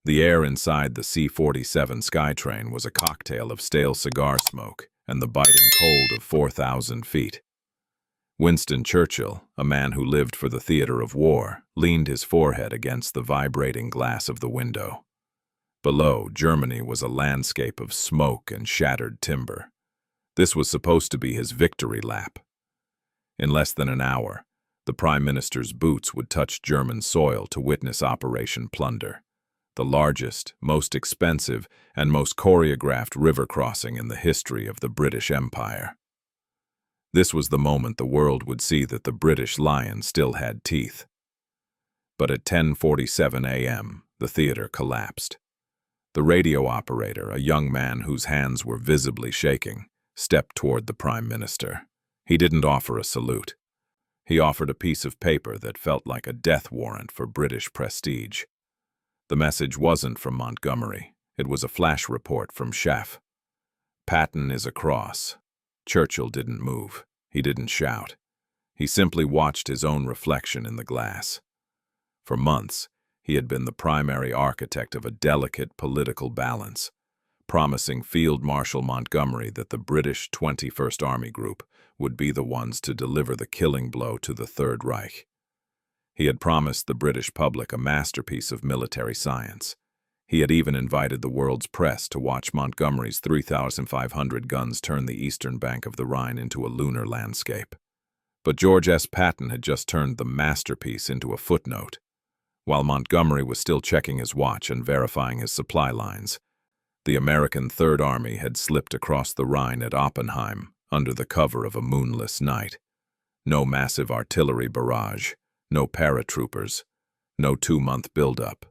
The air inside the C-47 Skytrain was a cocktail of stale cigar smoke and the biting cold of 4,000 feet. Winston Churchill, a man who lived for the theater of war, leaned his forehead against the vibrating glass of the window. Below, Germany was a landscape of smoke and shattered timber. This was supposed to be his victory lap. In less than an hour, the Prime Minister's boots would touch German soil to witness Operation Plunder, the largest, most expensive, and most choreographed river crossing in the history of the British Empire. This was the moment the world would see that the British lion still had teeth. But at 10:47 a.m., the theater collapsed. The radio operator, a young man whose hands were visibly shaking, stepped toward the Prime Minister. He didn't offer a salute. He offered a piece of paper that felt like a death warrant for British prestige. The message wasn't from Montgomery. It was a flash report from Chef. Patton is across. Churchill didn't move. He didn't shout. He simply watched his own reflection in the glass. For months, he had been the primary architect of a delicate political balance, promising Field Marshal Montgomery that the British 21st Army Group would be the ones to deliver the killing blow to the Third Reich. He had promised the British public a masterpiece of military science. He had even invited the world's press to watch Montgomery's 3,500 guns turn the eastern bank of the Rhine into a lunar landscape. But George S. Patton had just turned the masterpiece into a footnote. While Montgomery was still checking his watch and verifying his supply lines, the American Third Army had slipped across the Rhine at Oppenheim under the cover of a moonless night. No massive artillery barrage, no paratroopers, no 2-month buildup.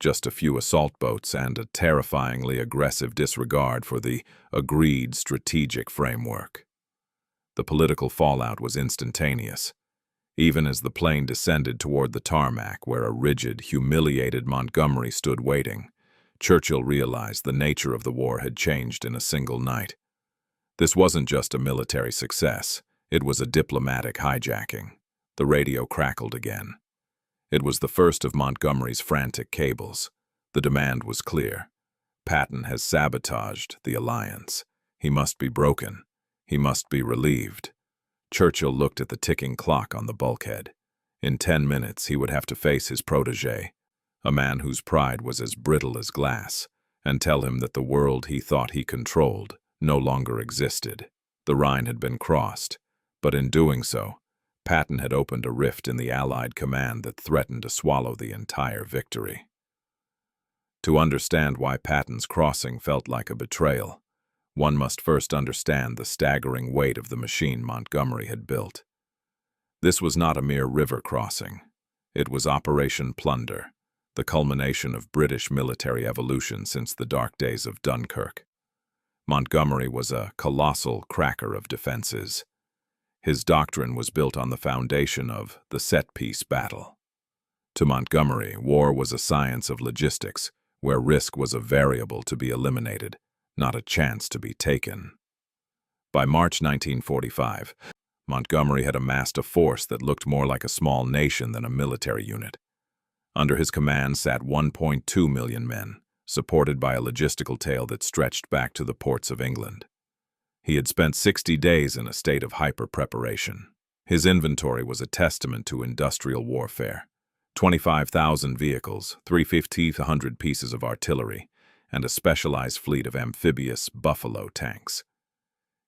Just a few assault boats and a terrifyingly aggressive disregard for the agreed strategic framework. The political fallout was instantaneous. Even as the plane descended toward the tarmac where a rigid, humiliated Montgomery stood waiting, Churchill realized the nature of the war had changed in a single night. This wasn't just a military success, it was a diplomatic hijacking. The radio crackled again. It was the first of Montgomery's frantic cables. The demand was clear. Patton has sabotaged the alliance. He must be broken. He must be relieved. Churchill looked at the ticking clock on the bulkhead. In 10 minutes, he would have to face his protégé, a man whose pride was as brittle as glass, and tell him that the world he thought he controlled no longer existed. The Rhine had been crossed, but in doing so, Patton had opened a rift in the Allied command that threatened to swallow the entire victory. To understand why Patton's crossing felt like a betrayal, one must first understand the staggering weight of the machine Montgomery had built. This was not a mere river crossing. It was Operation Plunder, the culmination of British military evolution since the dark days of Dunkirk. Montgomery was a colossal cracker of defenses. His doctrine was built on the foundation of the set-piece battle. To Montgomery, war was a science of logistics, where risk was a variable to be eliminated, not a chance to be taken. By March 1945, Montgomery had amassed a force that looked more like a small nation than a military unit. Under his command sat 1.2 million men, supported by a logistical tail that stretched back to the ports of England. He had spent 60 days in a state of hyper-preparation. His inventory was a testament to industrial warfare. 25,000 vehicles, 3,500 pieces of artillery, and a specialized fleet of amphibious Buffalo tanks.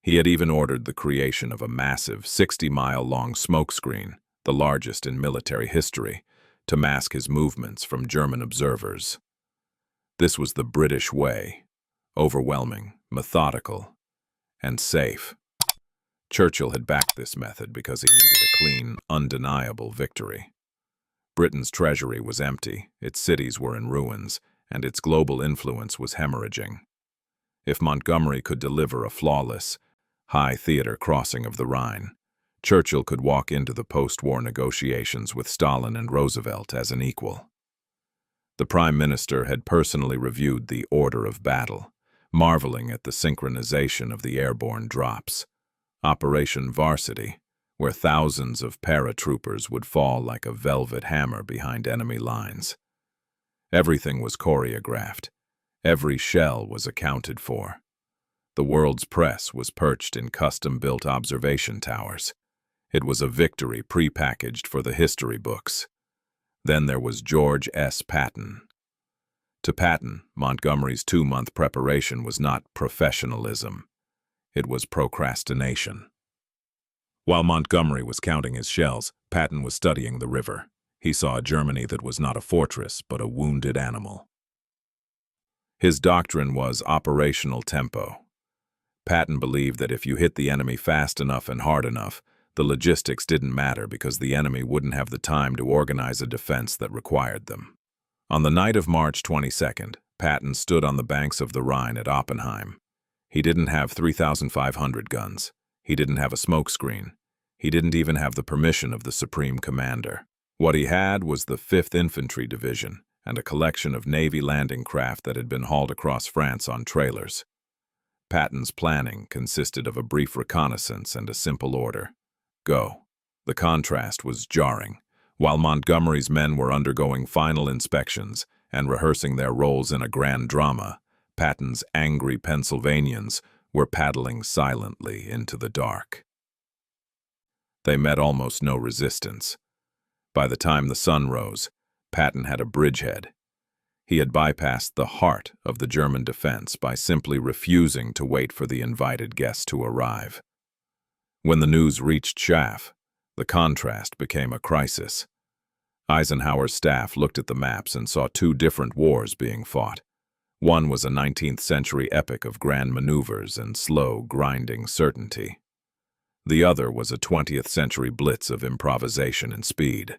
He had even ordered the creation of a massive 60-mile-long smokescreen, the largest in military history, to mask his movements from German observers. This was the British way, overwhelming, methodical, and safe. Churchill had backed this method because he needed a clean, undeniable victory. Britain's treasury was empty, its cities were in ruins, and its global influence was hemorrhaging. If Montgomery could deliver a flawless, high-theater crossing of the Rhine, Churchill could walk into the post-war negotiations with Stalin and Roosevelt as an equal. The Prime Minister had personally reviewed the order of battle, marveling at the synchronization of the airborne drops. Operation Varsity, where thousands of paratroopers would fall like a velvet hammer behind enemy lines. Everything was choreographed. Every shell was accounted for. The world's press was perched in custom-built observation towers. It was a victory prepackaged for the history books. Then there was George S. Patton. To Patton, Montgomery's 2-month preparation was not professionalism. It was procrastination. While Montgomery was counting his shells, Patton was studying the river. He saw a Germany that was not a fortress, but a wounded animal. His doctrine was operational tempo. Patton believed that if you hit the enemy fast enough and hard enough, the logistics didn't matter because the enemy wouldn't have the time to organize a defense that required them. On the night of March 22nd, Patton stood on the banks of the Rhine at Oppenheim. He didn't have 3,500 guns. He didn't have a smokescreen. He didn't even have the permission of the Supreme Commander. What he had was the 5th Infantry Division and a collection of Navy landing craft that had been hauled across France on trailers. Patton's planning consisted of a brief reconnaissance and a simple order: go. The contrast was jarring. While Montgomery's men were undergoing final inspections and rehearsing their roles in a grand drama, Patton's angry Pennsylvanians were paddling silently into the dark. They met almost no resistance. By the time the sun rose, Patton had a bridgehead. He had bypassed the heart of the German defense by simply refusing to wait for the invited guests to arrive. When the news reached Schaff, the contrast became a crisis. Eisenhower's staff looked at the maps and saw 2 different wars being fought. One was a 19th-century epic of grand maneuvers and slow, grinding certainty. The other was a 20th-century blitz of improvisation and speed.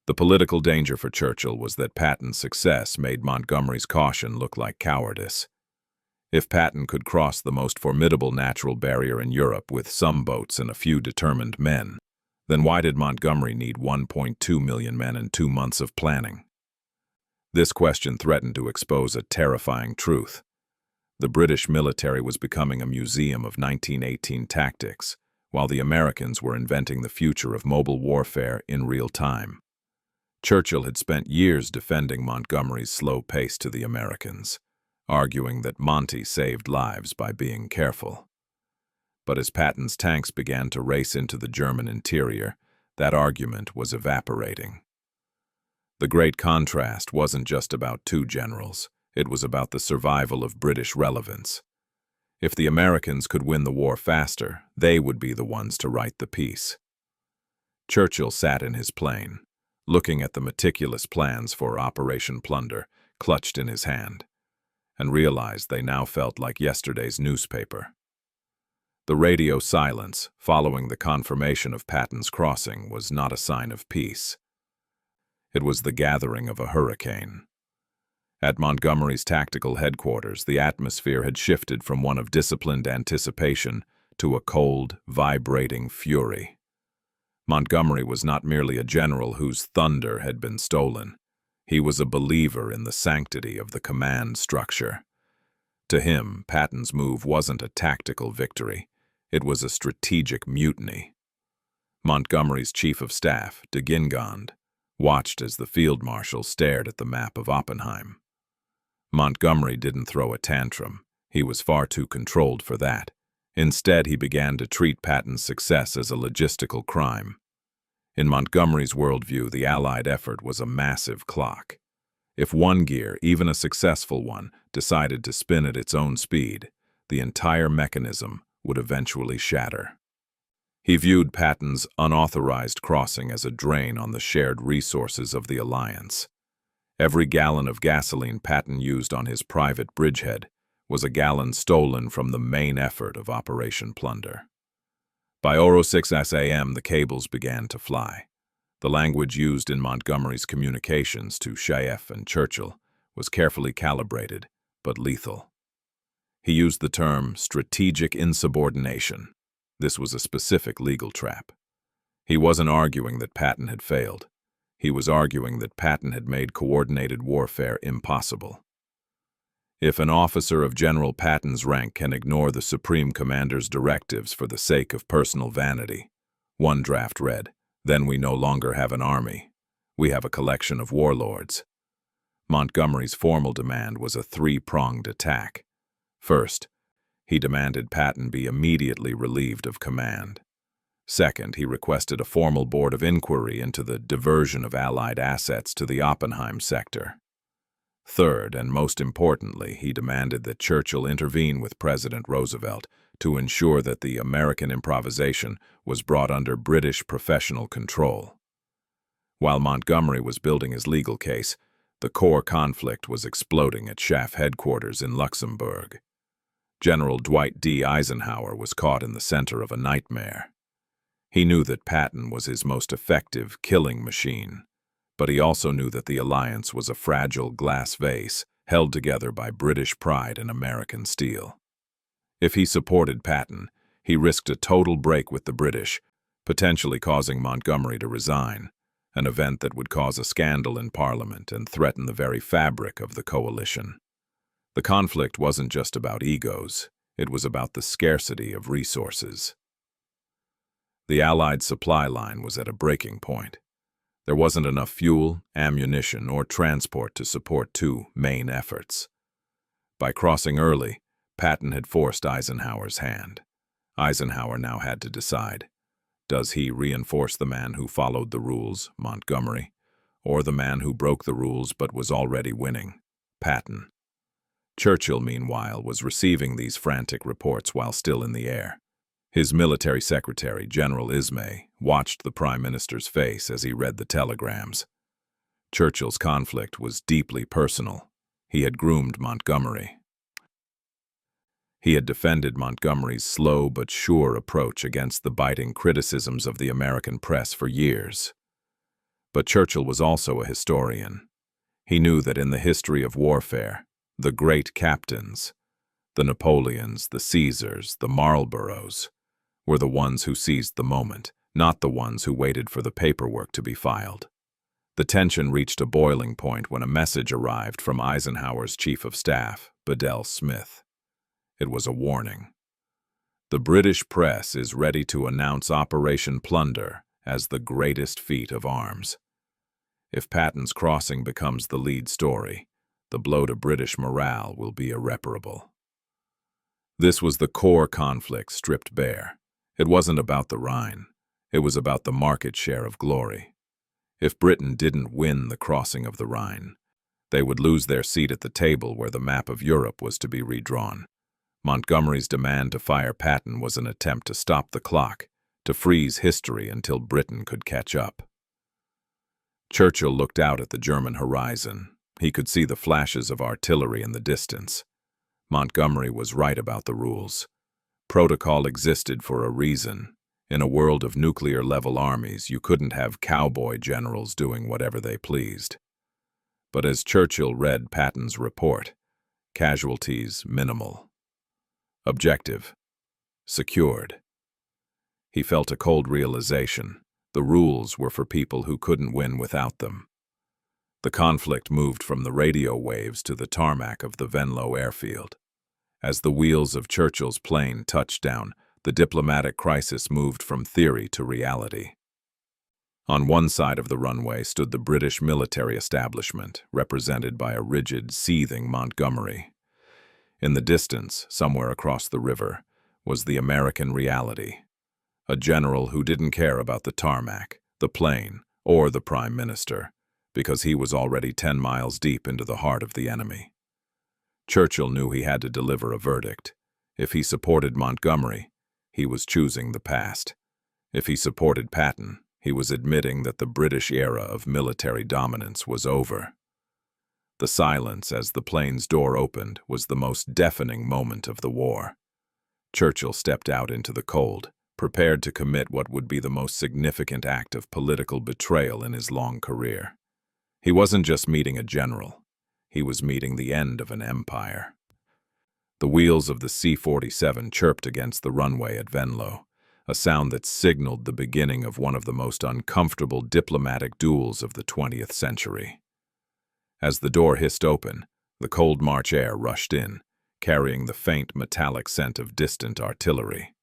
The political danger for Churchill was that Patton's success made Montgomery's caution look like cowardice. If Patton could cross the most formidable natural barrier in Europe with some boats and a few determined men, then why did Montgomery need 1.2 million men and 2 months of planning? This question threatened to expose a terrifying truth. The British military was becoming a museum of 1918 tactics, while the Americans were inventing the future of mobile warfare in real time. Churchill had spent years defending Montgomery's slow pace to the Americans, arguing that Monty saved lives by being careful. But as Patton's tanks began to race into the German interior, that argument was evaporating. The great contrast wasn't just about 2 generals, it was about the survival of British relevance. If the Americans could win the war faster, they would be the ones to write the peace. Churchill sat in his plane, looking at the meticulous plans for Operation Plunder clutched in his hand, and realized they now felt like yesterday's newspaper. The radio silence following the confirmation of Patton's crossing was not a sign of peace. It was the gathering of a hurricane. At Montgomery's tactical headquarters, the atmosphere had shifted from one of disciplined anticipation to a cold, vibrating fury. Montgomery was not merely a general whose thunder had been stolen. He was a believer in the sanctity of the command structure. To him, Patton's move wasn't a tactical victory. It was a strategic mutiny. Montgomery's chief of staff, de Gingand, watched as the field marshal stared at the map of Oppenheim. Montgomery didn't throw a tantrum. He was far too controlled for that. Instead, he began to treat Patton's success as a logistical crime. In Montgomery's worldview, the Allied effort was a massive clock. If one gear, even a successful one, decided to spin at its own speed, the entire mechanism would eventually shatter. He viewed Patton's unauthorized crossing as a drain on the shared resources of the alliance. Every gallon of gasoline Patton used on his private bridgehead was a gallon stolen from the main effort of Operation Plunder. By 06 a.m., the cables began to fly. The language used in Montgomery's communications to Schaff and Churchill was carefully calibrated, but lethal. He used the term strategic insubordination. This was a specific legal trap. He wasn't arguing that Patton had failed. He was arguing that Patton had made coordinated warfare impossible. If an officer of General Patton's rank can ignore the Supreme Commander's directives for the sake of personal vanity, one draft read, then we no longer have an army. We have a collection of warlords. Montgomery's formal demand was a three-pronged attack. First, he demanded Patton be immediately relieved of command. Second, he requested a formal board of inquiry into the diversion of Allied assets to the Oppenheim sector. Third, and most importantly, he demanded that Churchill intervene with President Roosevelt to ensure that the American improvisation was brought under British professional control. While Montgomery was building his legal case, the core conflict was exploding at SHAF headquarters in Luxembourg. General Dwight D. Eisenhower was caught in the center of a nightmare. He knew that Patton was his most effective killing machine, but he also knew that the alliance was a fragile glass vase held together by British pride and American steel. If he supported Patton, he risked a total break with the British, potentially causing Montgomery to resign, an event that would cause a scandal in Parliament and threaten the very fabric of the coalition. The conflict wasn't just about egos, it was about the scarcity of resources. The Allied supply line was at a breaking point. There wasn't enough fuel, ammunition, or transport to support two main efforts. By crossing early, Patton had forced Eisenhower's hand. Eisenhower now had to decide. Does he reinforce the man who followed the rules, Montgomery, or the man who broke the rules but was already winning, Patton? Churchill, meanwhile, was receiving these frantic reports while still in the air. His military secretary, General Ismay, watched the Prime Minister's face as he read the telegrams. Churchill's conflict was deeply personal. He had groomed Montgomery. He had defended Montgomery's slow but sure approach against the biting criticisms of the American press for years. But Churchill was also a historian. He knew that in the history of warfare, the great captains, the Napoleons, the Caesars, the Marlboroughs, were the ones who seized the moment, not the ones who waited for the paperwork to be filed. The tension reached a boiling point when a message arrived from Eisenhower's chief of staff, Bedell Smith. It was a warning. The British press is ready to announce Operation Plunder as the greatest feat of arms. If Patton's crossing becomes the lead story, the blow to British morale will be irreparable. This was the core conflict stripped bare. It wasn't about the Rhine. It was about the market share of glory. If Britain didn't win the crossing of the Rhine, they would lose their seat at the table where the map of Europe was to be redrawn. Montgomery's demand to fire Patton was an attempt to stop the clock, to freeze history until Britain could catch up. Churchill looked out at the German horizon. He could see the flashes of artillery in the distance. Montgomery was right about the rules. Protocol existed for a reason. In a world of nuclear-level armies, you couldn't have cowboy generals doing whatever they pleased. But as Churchill read Patton's report, casualties minimal. Objective: secured. He felt a cold realization. The rules were for people who couldn't win without them. The conflict moved from the radio waves to the tarmac of the Venlo airfield. As the wheels of Churchill's plane touched down, the diplomatic crisis moved from theory to reality. On one side of the runway stood the British military establishment, represented by a rigid, seething Montgomery. In the distance, somewhere across the river, was the American reality. A general who didn't care about the tarmac, the plane, or the Prime Minister, because he was already 10 miles deep into the heart of the enemy. Churchill knew he had to deliver a verdict. If he supported Montgomery, he was choosing the past. If he supported Patton, he was admitting that the British era of military dominance was over. The silence as the plane's door opened was the most deafening moment of the war. Churchill stepped out into the cold, prepared to commit what would be the most significant act of political betrayal in his long career. He wasn't just meeting a general. He was meeting the end of an empire. The wheels of the C-47 chirped against the runway at Venlo, a sound that signaled the beginning of one of the most uncomfortable diplomatic duels of the 20th century. As the door hissed open, the cold March air rushed in, carrying the faint metallic scent of distant artillery.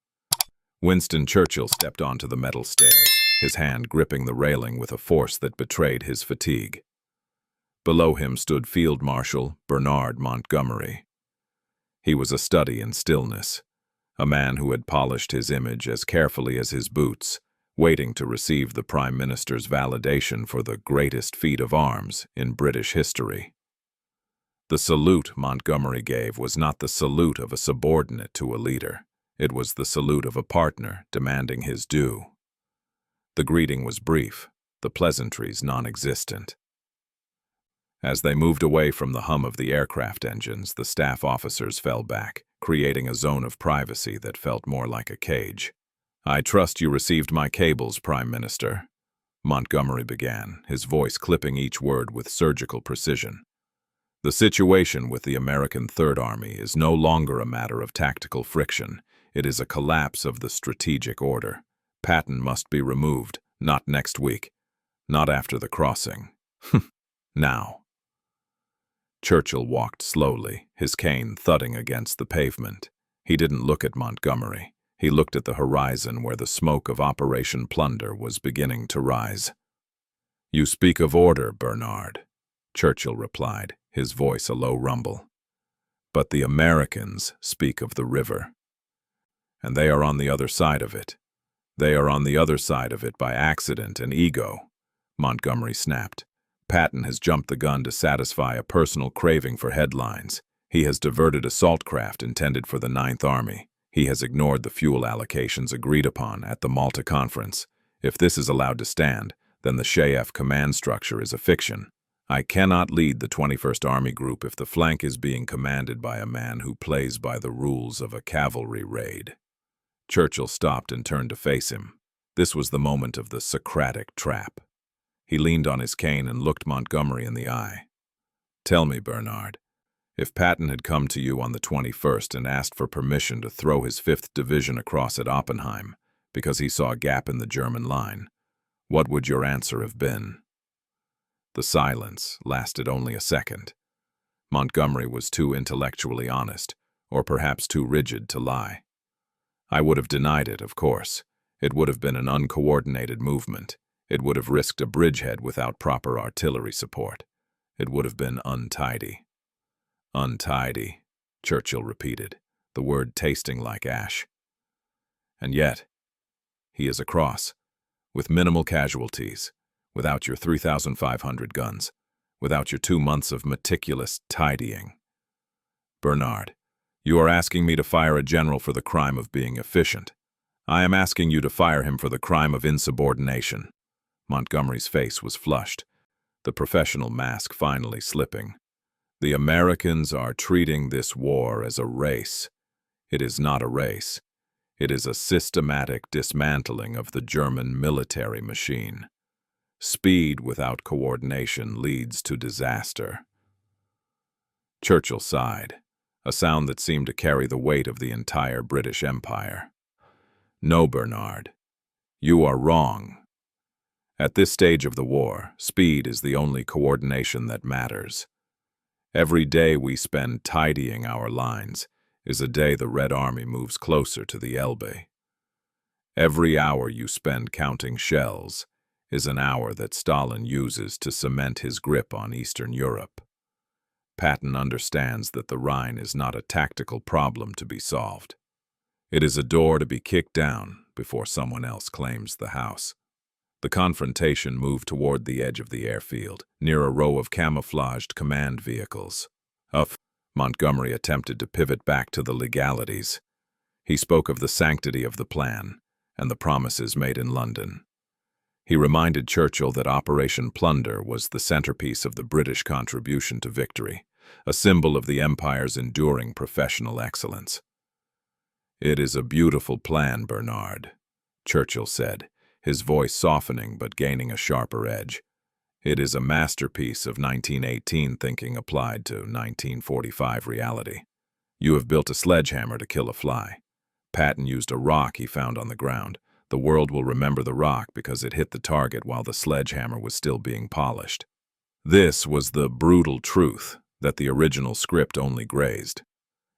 Winston Churchill stepped onto the metal stairs, his hand gripping the railing with a force that betrayed his fatigue. Below him stood Field Marshal Bernard Montgomery. He was a study in stillness, a man who had polished his image as carefully as his boots, waiting to receive the Prime Minister's validation for the greatest feat of arms in British history. The salute Montgomery gave was not the salute of a subordinate to a leader. It was the salute of a partner demanding his due. The greeting was brief, the pleasantries non-existent. As they moved away from the hum of the aircraft engines, the staff officers fell back, creating a zone of privacy that felt more like a cage. "I trust you received my cables, Prime Minister," Montgomery began, his voice clipping each word with surgical precision. "The situation with the American Third Army is no longer a matter of tactical friction. It is a collapse of the strategic order. Patton must be removed, not next week, not after the crossing. Now." Churchill walked slowly, his cane thudding against the pavement. He didn't look at Montgomery. He looked at the horizon where the smoke of Operation Plunder was beginning to rise. "You speak of order, Bernard," Churchill replied, his voice a low rumble. "But the Americans speak of the river. And they are on the other side of it. They are on the other side of it by accident and ego," Montgomery snapped. "Patton has jumped the gun to satisfy a personal craving for headlines. He has diverted assault craft intended for the Ninth Army. He has ignored the fuel allocations agreed upon at the Malta Conference. If this is allowed to stand, then the SHAEF command structure is a fiction. I cannot lead the 21st Army Group if the flank is being commanded by a man who plays by the rules of a cavalry raid." Churchill stopped and turned to face him. This was the moment of the Socratic trap. He leaned on his cane and looked Montgomery in the eye. "Tell me, Bernard, if Patton had come to you on the 21st and asked for permission to throw his 5th Division across at Oppenheim because he saw a gap in the German line, what would your answer have been?" The silence lasted only a second. Montgomery was too intellectually honest, or perhaps too rigid to lie. "I would have denied it, of course. It would have been an uncoordinated movement. It would have risked a bridgehead without proper artillery support. It would have been untidy." "Untidy," Churchill repeated, the word tasting like ash. "And yet, he is across, with minimal casualties, without your 3,500 guns, without your 2 months of meticulous tidying. Bernard, you are asking me to fire a general for the crime of being efficient. I am asking you to fire him for the crime of insubordination." Montgomery's face was flushed, the professional mask finally slipping. "The Americans are treating this war as a race. It is not a race. It is a systematic dismantling of the German military machine. Speed without coordination leads to disaster." Churchill sighed, a sound that seemed to carry the weight of the entire British Empire. "No, Bernard, you are wrong. At this stage of the war, speed is the only coordination that matters. Every day we spend tidying our lines is a day the Red Army moves closer to the Elbe. Every hour you spend counting shells is an hour that Stalin uses to cement his grip on Eastern Europe. Patton understands that the Rhine is not a tactical problem to be solved. It is a door to be kicked down before someone else claims the house." The confrontation moved toward the edge of the airfield, near a row of camouflaged command vehicles. Montgomery attempted to pivot back to the legalities. He spoke of the sanctity of the plan and the promises made in London. He reminded Churchill that Operation Plunder was the centerpiece of the British contribution to victory, a symbol of the Empire's enduring professional excellence. "It is a beautiful plan, Bernard," Churchill said, his voice softening but gaining a sharper edge. "It is a masterpiece of 1918 thinking applied to 1945 reality. You have built a sledgehammer to kill a fly. Patton used a rock he found on the ground. The world will remember the rock because it hit the target while the sledgehammer was still being polished. This was the brutal truth that the original script only grazed."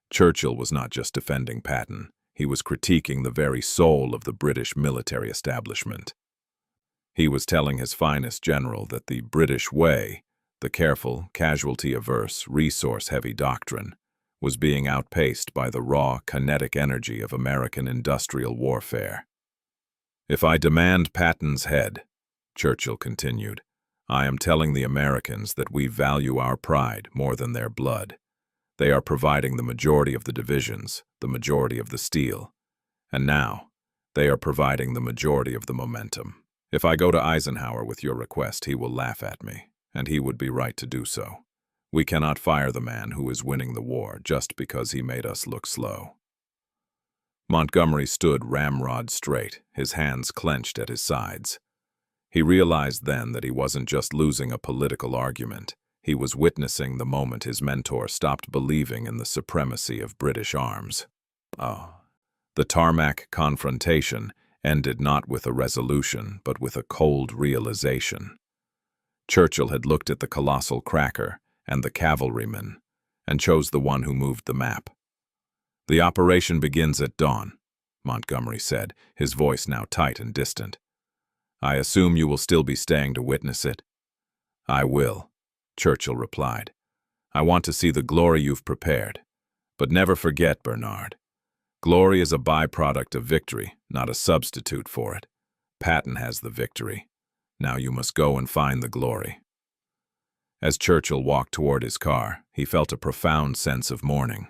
Churchill was not just defending Patton. He was critiquing the very soul of the British military establishment. He was telling his finest general that the British way, The careful, casualty-averse, resource-heavy doctrine was being outpaced by the raw, kinetic energy of American industrial warfare. "If I demand Patton's head," Churchill continued, "I am telling the Americans that we value our pride more than their blood. They are providing the majority of the divisions, the majority of the steel, and now they are providing the majority of the momentum. If I go to Eisenhower with your request, he will laugh at me, and he would be right to do so. We cannot fire the man who is winning the war just because he made us look slow." Montgomery stood ramrod straight, his hands clenched at his sides. He realized then that he wasn't just losing a political argument. He was witnessing the moment his mentor stopped believing in the supremacy of British arms. The tarmac confrontation ended not with a resolution, but with a cold realization. Churchill had looked at the colossal cracker and the cavalrymen, and chose the one who moved the map. "The operation begins at dawn," Montgomery said, his voice now tight and distant. "I assume you will still be staying to witness it?" "I will," Churchill replied. "I want to see the glory you've prepared. But never forget, Bernard, glory is a byproduct of victory, not a substitute for it. Patton has the victory. Now you must go and find the glory." As Churchill walked toward his car, he felt a profound sense of mourning.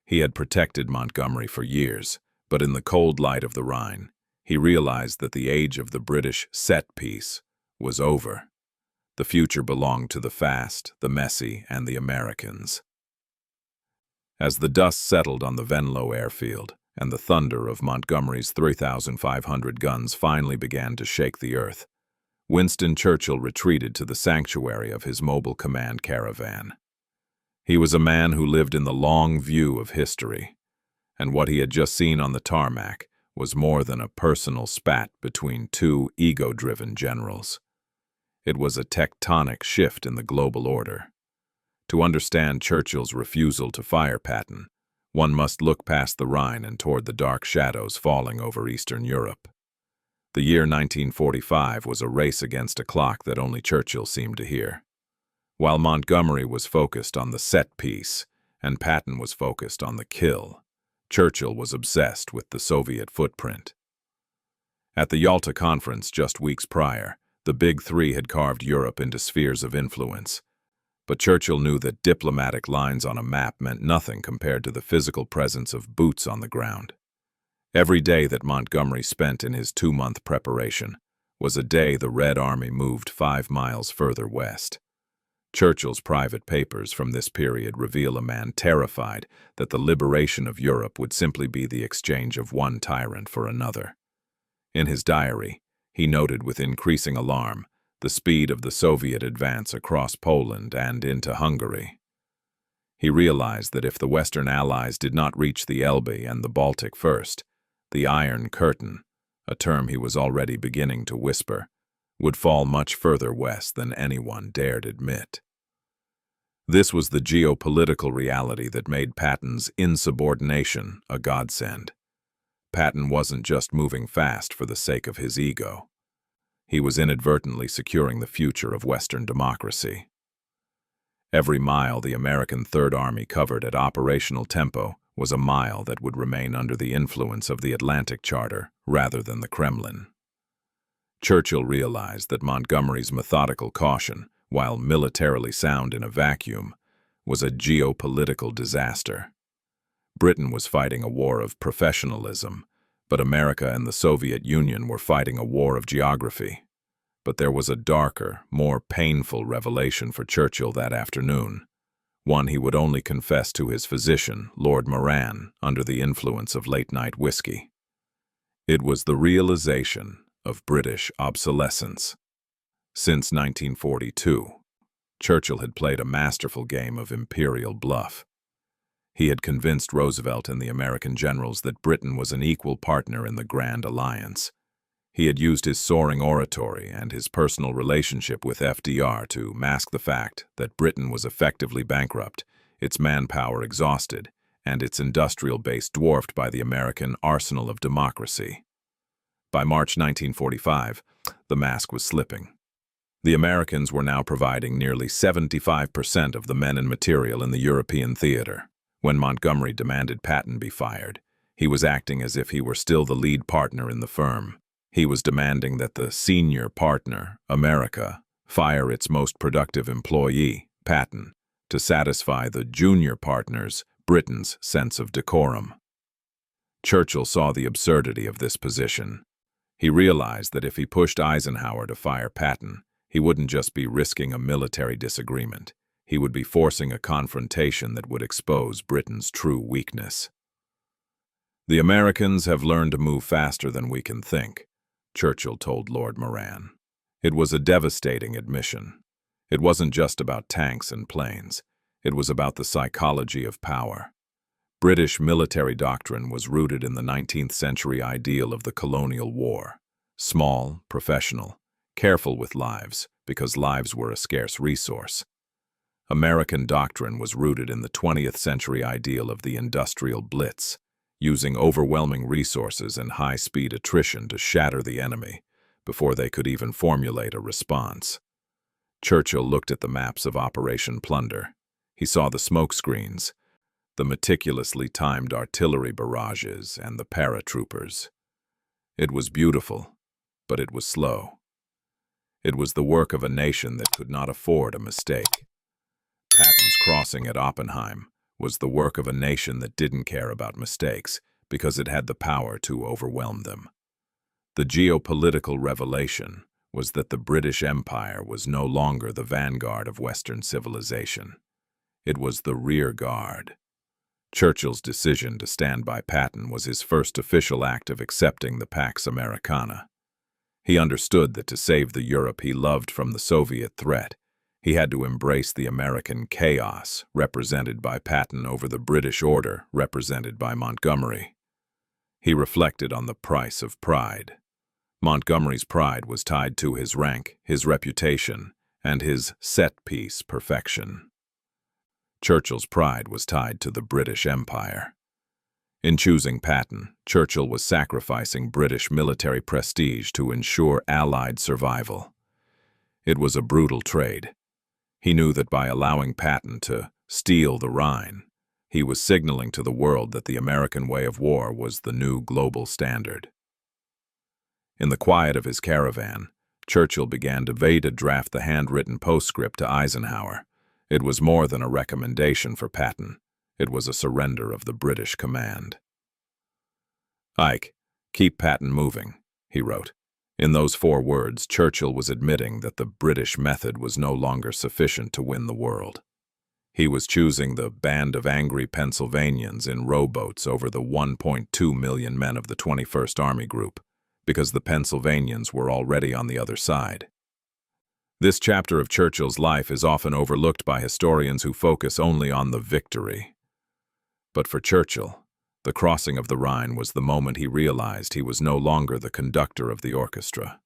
He had protected Montgomery for years, but in the cold light of the Rhine, he realized that the age of the British set piece was over. The future belonged to the fast, the messy, and the Americans. As the dust settled on the Venlo airfield, and the thunder of Montgomery's 3,500 guns finally began to shake the earth, Winston Churchill retreated to the sanctuary of his mobile command caravan. He was a man who lived in the long view of history, and what he had just seen on the tarmac was more than a personal spat between two ego-driven generals. It was a tectonic shift in the global order. To understand Churchill's refusal to fire Patton, one must look past the Rhine and toward the dark shadows falling over Eastern Europe. The year 1945 was a race against a clock that only Churchill seemed to hear. While Montgomery was focused on the set piece and Patton was focused on the kill, Churchill was obsessed with the Soviet footprint. At the Yalta Conference just weeks prior, the Big Three had carved Europe into spheres of influence, but Churchill knew that diplomatic lines on a map meant nothing compared to the physical presence of boots on the ground. Every day that Montgomery spent in his 2-month preparation was a day the Red Army moved 5 miles further west. Churchill's private papers from this period reveal a man terrified that the liberation of Europe would simply be the exchange of one tyrant for another. In his diary, he noted with increasing alarm the speed of the Soviet advance across Poland and into Hungary. He realized that if the Western Allies did not reach the Elbe and the Baltic first, the Iron Curtain, a term he was already beginning to whisper, would fall much further west than anyone dared admit. This was the geopolitical reality that made Patton's insubordination a godsend. Patton wasn't just moving fast for the sake of his ego. He was inadvertently securing the future of Western democracy. Every mile the American Third Army covered at operational tempo was a mile that would remain under the influence of the Atlantic Charter rather than the Kremlin. Churchill realized that Montgomery's methodical caution, while militarily sound in a vacuum, was a geopolitical disaster. Britain was fighting a war of professionalism, but America and the Soviet Union were fighting a war of geography. But there was a darker, more painful revelation for Churchill that afternoon, one he would only confess to his physician, Lord Moran, under the influence of late-night whiskey. It was the realization of British obsolescence. Since 1942, Churchill had played a masterful game of imperial bluff. He had convinced Roosevelt and the American generals that Britain was an equal partner in the Grand Alliance. He had used his soaring oratory and his personal relationship with FDR to mask the fact that Britain was effectively bankrupt, its manpower exhausted, and its industrial base dwarfed by the American arsenal of democracy. By March 1945, the mask was slipping. The Americans were now providing nearly 75% of the men and material in the European theater. When Montgomery demanded Patton be fired, he was acting as if he were still the lead partner in the firm. He was demanding that the senior partner, America, fire its most productive employee, Patton, to satisfy the junior partners, Britain's sense of decorum. Churchill saw the absurdity of this position. He realized that if he pushed Eisenhower to fire Patton, he wouldn't just be risking a military disagreement. He would be forcing a confrontation that would expose Britain's true weakness. "The Americans have learned to move faster than we can think," Churchill told Lord Moran. It was a devastating admission. It wasn't just about tanks and planes. It was about the psychology of power. British military doctrine was rooted in the 19th century ideal of the colonial war. Small, professional, careful with lives, because lives were a scarce resource. American doctrine was rooted in the 20th century ideal of the industrial blitz, using overwhelming resources and high-speed attrition to shatter the enemy before they could even formulate a response. Churchill looked at the maps of Operation Plunder. He saw the smoke screens, the meticulously timed artillery barrages, and the paratroopers. It was beautiful, but it was slow. It was the work of a nation that could not afford a mistake. Patton's crossing at Oppenheim was the work of a nation that didn't care about mistakes because it had the power to overwhelm them. The geopolitical revelation was that the British Empire was no longer the vanguard of Western civilization. It was the rear guard. Churchill's decision to stand by Patton was his first official act of accepting the Pax Americana. He understood that to save the Europe he loved from the Soviet threat, he had to embrace the American chaos represented by Patton over the British order represented by Montgomery. He reflected on the price of pride. Montgomery's pride was tied to his rank, his reputation, and his set-piece perfection. Churchill's pride was tied to the British Empire. In choosing Patton, Churchill was sacrificing British military prestige to ensure Allied survival. It was a brutal trade. He knew that by allowing Patton to steal the Rhine, he was signaling to the world that the American way of war was the new global standard. In the quiet of his caravan, Churchill began to draft the handwritten postscript to Eisenhower. It was more than a recommendation for Patton. It was a surrender of the British command. "Ike, keep Patton moving," he wrote. In those 4 words, Churchill was admitting that the British method was no longer sufficient to win the world. He was choosing the band of angry Pennsylvanians in rowboats over the 1.2 million men of the 21st Army Group, because the Pennsylvanians were already on the other side. This chapter of Churchill's life is often overlooked by historians who focus only on the victory. But for Churchill, the crossing of the Rhine was the moment he realized he was no longer the conductor of the orchestra.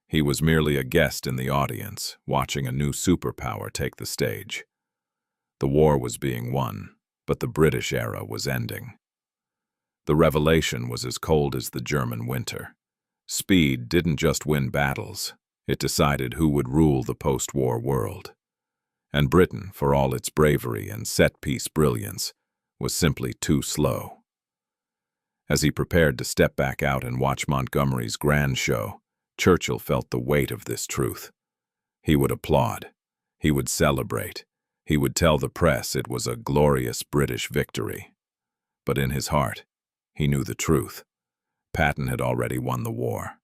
He was merely a guest in the audience, watching a new superpower take the stage. The war was being won, but the British era was ending. The revelation was as cold as the German winter. Speed didn't just win battles, it decided who would rule the post-war world. And Britain, for all its bravery and set-piece brilliance, was simply too slow. As he prepared to step back out and watch Montgomery's grand show, Churchill felt the weight of this truth. He would applaud. He would celebrate. He would tell the press it was a glorious British victory. But in his heart, he knew the truth. Patton had already won the war.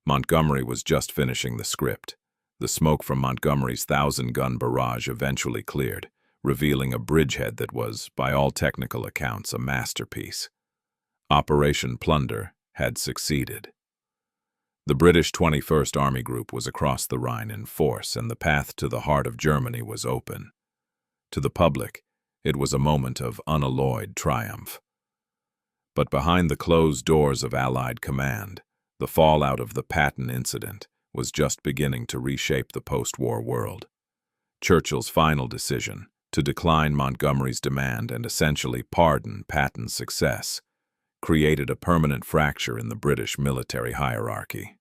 Montgomery was just finishing the script. The smoke from Montgomery's 1,000-gun barrage eventually cleared, revealing a bridgehead that was, by all technical accounts, a masterpiece. Operation Plunder had succeeded. The British 21st Army Group was across the Rhine in force, and the path to the heart of Germany was open. To the public, it was a moment of unalloyed triumph. But behind the closed doors of Allied command, the fallout of the Patton incident was just beginning to reshape the post-war world. Churchill's final decision, to decline Montgomery's demand and essentially pardon Patton's success, created a permanent fracture in the British military hierarchy.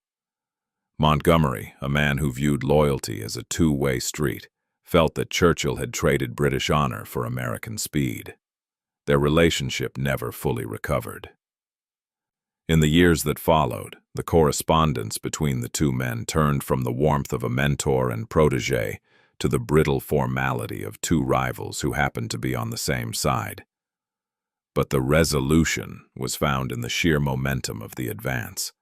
Montgomery, a man who viewed loyalty as a two-way street, felt that Churchill had traded British honor for American speed. Their relationship never fully recovered. In the years that followed, the correspondence between the two men turned from the warmth of a mentor and protege to the brittle formality of two rivals who happened to be on the same side. But the resolution was found in the sheer momentum of the advance.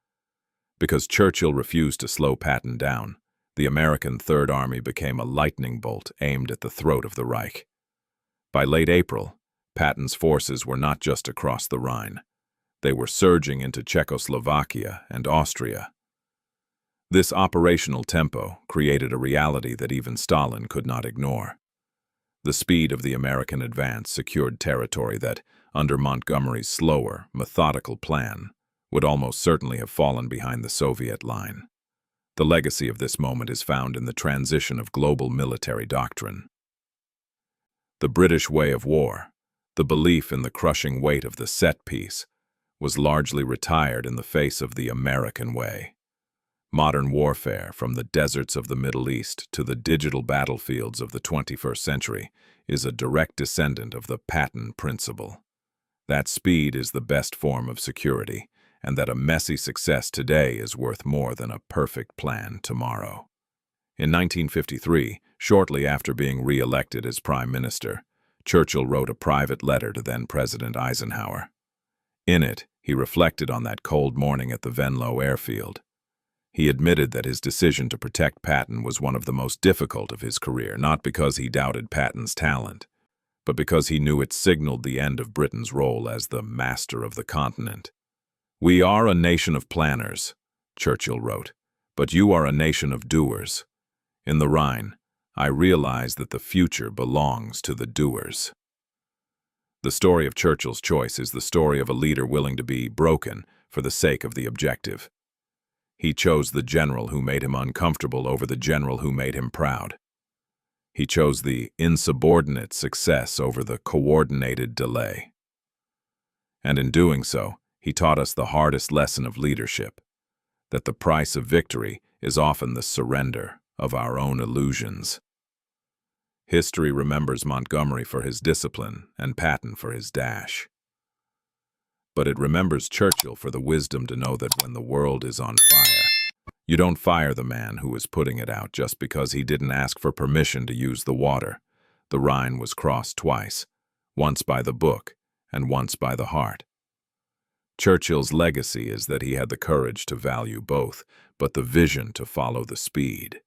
Because Churchill refused to slow Patton down, the American Third Army became a lightning bolt aimed at the throat of the Reich. By late April, Patton's forces were not just across the Rhine. They were surging into Czechoslovakia and Austria. This operational tempo created a reality that even Stalin could not ignore. The speed of the American advance secured territory that, under Montgomery's slower, methodical plan, would almost certainly have fallen behind the Soviet line. The legacy of this moment is found in the transition of global military doctrine. The British way of war, the belief in the crushing weight of the set piece, was largely retired in the face of the American way. Modern warfare, from the deserts of the Middle East to the digital battlefields of the 21st century, is a direct descendant of the Patton principle. That speed is the best form of security, and that a messy success today is worth more than a perfect plan tomorrow. In 1953, shortly after being re-elected as Prime Minister, Churchill wrote a private letter to then-President Eisenhower. In it, he reflected on that cold morning at the Venlo airfield. He admitted that his decision to protect Patton was one of the most difficult of his career, not because he doubted Patton's talent, but because he knew it signaled the end of Britain's role as the master of the continent. "We are a nation of planners," Churchill wrote, "but you are a nation of doers. In the Rhine, I realize that the future belongs to the doers." The story of Churchill's choice is the story of a leader willing to be broken for the sake of the objective. He chose the general who made him uncomfortable over the general who made him proud. He chose the insubordinate success over the coordinated delay. And in doing so, he taught us the hardest lesson of leadership, that the price of victory is often the surrender of our own illusions. History remembers Montgomery for his discipline and Patton for his dash. But it remembers Churchill for the wisdom to know that when the world is on fire, you don't fire the man who is putting it out just because he didn't ask for permission to use the water. The Rhine was crossed twice, once by the book and once by the heart. Churchill's legacy is that he had the courage to value both, but the vision to follow the speed.